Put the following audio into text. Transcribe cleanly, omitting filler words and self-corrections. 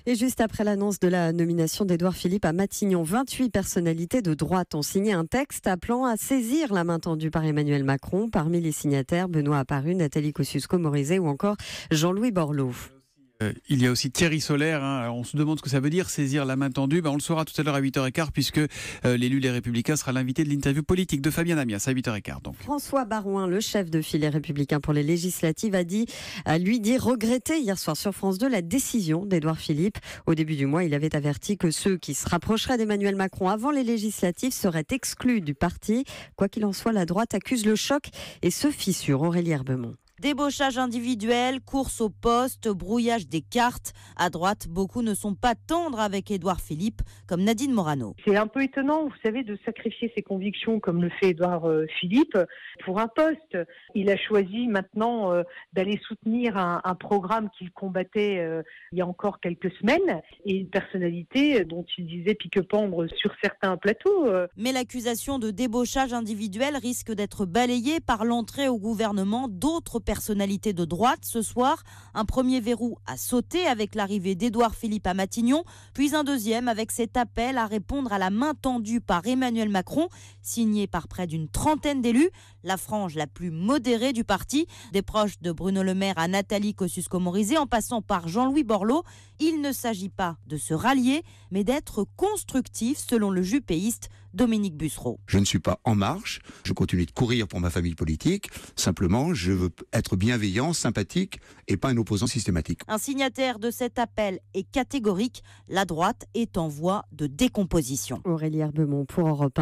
Et juste après l'annonce de la nomination d'Édouard Philippe à Matignon, 28 personnalités de droite ont signé un texte appelant à saisir la main tendue par Emmanuel Macron. Parmi les signataires, Benoît Apparu, Nathalie Kosciusko-Morizet ou encore Jean-Louis Borloo. Il y a aussi Thierry Solaire. Alors on se demande ce que ça veut dire, saisir la main tendue. On le saura tout à l'heure à 8h15 puisque l'élu Les Républicains sera l'invité de l'interview politique de Fabien Amias à 8h15. Donc. François Baroin, le chef de file Les Républicains pour les législatives, a lui dit regretter hier soir sur France 2 la décision d'Édouard Philippe. Au début du mois, il avait averti que ceux qui se rapprocheraient d'Emmanuel Macron avant les législatives seraient exclus du parti. Quoi qu'il en soit, la droite accuse le choc et se fissure. Aurélie Herbemont. Débauchage individuel, course au poste, brouillage des cartes. À droite, beaucoup ne sont pas tendres avec Édouard Philippe, comme Nadine Morano. C'est un peu étonnant, vous savez, de sacrifier ses convictions comme le fait Édouard Philippe pour un poste. Il a choisi maintenant d'aller soutenir un programme qu'il combattait il y a encore quelques semaines et une personnalité dont il disait pique-pendre sur certains plateaux. Mais l'accusation de débauchage individuel risque d'être balayée par l'entrée au gouvernement d'autres personnalités de droite. Ce soir, un premier verrou a sauté avec l'arrivée d'Édouard Philippe à Matignon, puis un deuxième avec cet appel à répondre à la main tendue par Emmanuel Macron, signé par près d'une trentaine d'élus, la frange la plus modérée du parti, des proches de Bruno Le Maire à Nathalie Kosciusko-Morizet, en passant par Jean-Louis Borloo. Il ne s'agit pas de se rallier, mais d'être constructif, selon le jupéiste Dominique Bussereau. Je ne suis pas en marche, je continue de courir pour ma famille politique, simplement je veux être bienveillant, sympathique et pas un opposant systématique. Un signataire de cet appel est catégorique, la droite est en voie de décomposition. Aurélie Herbemont pour Europe 1.